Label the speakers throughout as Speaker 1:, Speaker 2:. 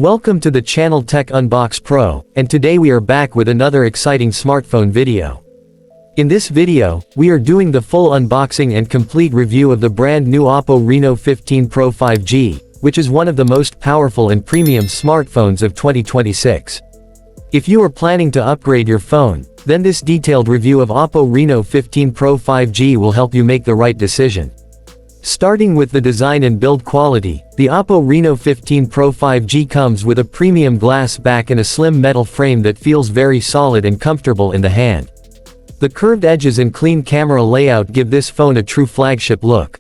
Speaker 1: Welcome to the channel Tech Unbox Pro, and today we are back with another exciting smartphone video. In this video, we are doing the full unboxing and complete review of the brand new Oppo Reno 15 Pro 5G, which is one of the most powerful and premium smartphones of 2026. If you are planning to upgrade your phone, then this detailed review of Oppo Reno 15 Pro 5G will help you make the right decision. Starting with the design and build quality, the Oppo Reno 15 Pro 5G comes with a premium glass back and a slim metal frame that feels very solid and comfortable in the hand. The curved edges and clean camera layout give this phone a true flagship look.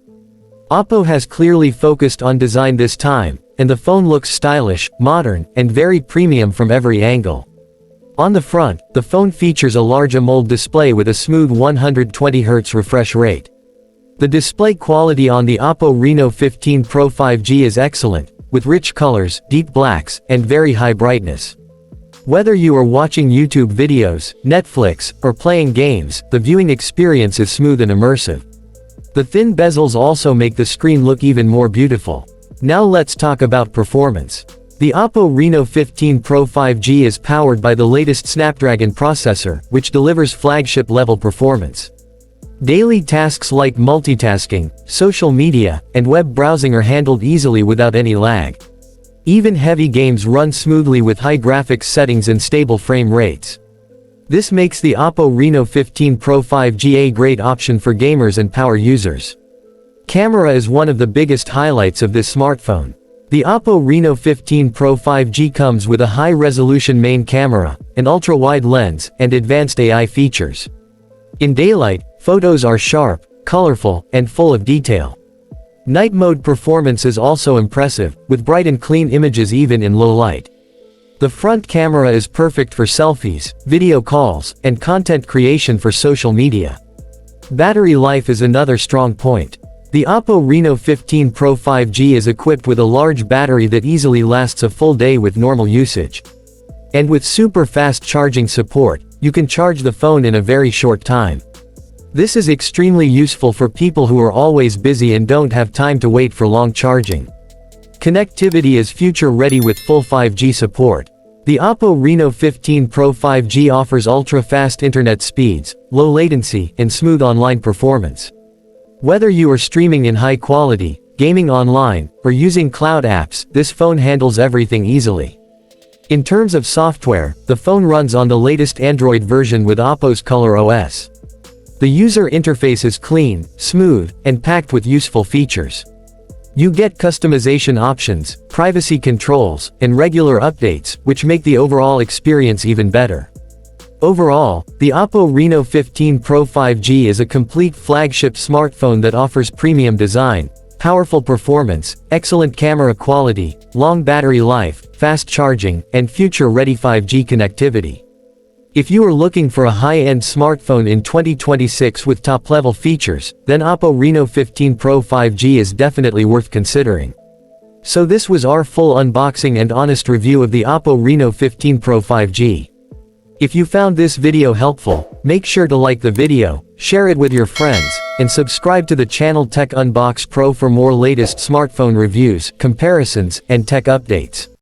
Speaker 1: Oppo has clearly focused on design this time, and the phone looks stylish, modern, and very premium from every angle. On the front, the phone features a large AMOLED display with a smooth 120Hz refresh rate. The display quality on the Oppo Reno 15 Pro 5G is excellent, with rich colors, deep blacks, and very high brightness. Whether you are watching YouTube videos, Netflix, or playing games, the viewing experience is smooth and immersive. The thin bezels also make the screen look even more beautiful. Now let's talk about performance. The Oppo Reno 15 Pro 5G is powered by the latest Snapdragon processor, which delivers flagship-level performance. Daily tasks like multitasking, social media, and web browsing are handled easily without any lag. Even heavy games run smoothly with high graphics settings and stable frame rates. This makes the Oppo Reno 15 Pro 5G a great option for gamers and power users. Camera is one of the biggest highlights of this smartphone. The Oppo Reno 15 Pro 5G comes with a high-resolution main camera, an ultra-wide lens, and advanced AI features. In daylight, photos are sharp, colorful, and full of detail. Night mode performance is also impressive, with bright and clean images even in low light. The front camera is perfect for selfies, video calls, and content creation for social media. Battery life is another strong point. The Oppo Reno 15 Pro 5G is equipped with a large battery that easily lasts a full day with normal usage. And with super fast charging support, you can charge the phone in a very short time. This is extremely useful for people who are always busy and don't have time to wait for long charging. Connectivity is future-ready with full 5G support. The Oppo Reno 15 Pro 5G offers ultra-fast internet speeds, low latency, and smooth online performance. Whether you are streaming in high quality, gaming online, or using cloud apps, this phone handles everything easily. In terms of software, the phone runs on the latest Android version with Oppo's Color OS. The user interface is clean, smooth, and packed with useful features. You get customization options, privacy controls, and regular updates, which make the overall experience even better. Overall, the Oppo Reno 15 Pro 5G is a complete flagship smartphone that offers premium design, powerful performance, excellent camera quality, long battery life, fast charging, and future-ready 5G connectivity. If you are looking for a high-end smartphone in 2026 with top-level features, then Oppo Reno 15 Pro 5G is definitely worth considering. So this was our full unboxing and honest review of the Oppo Reno 15 Pro 5G. If you found this video helpful, make sure to like the video, share it with your friends, and subscribe to the channel Tech Unbox Pro for more latest smartphone reviews, comparisons, and tech updates.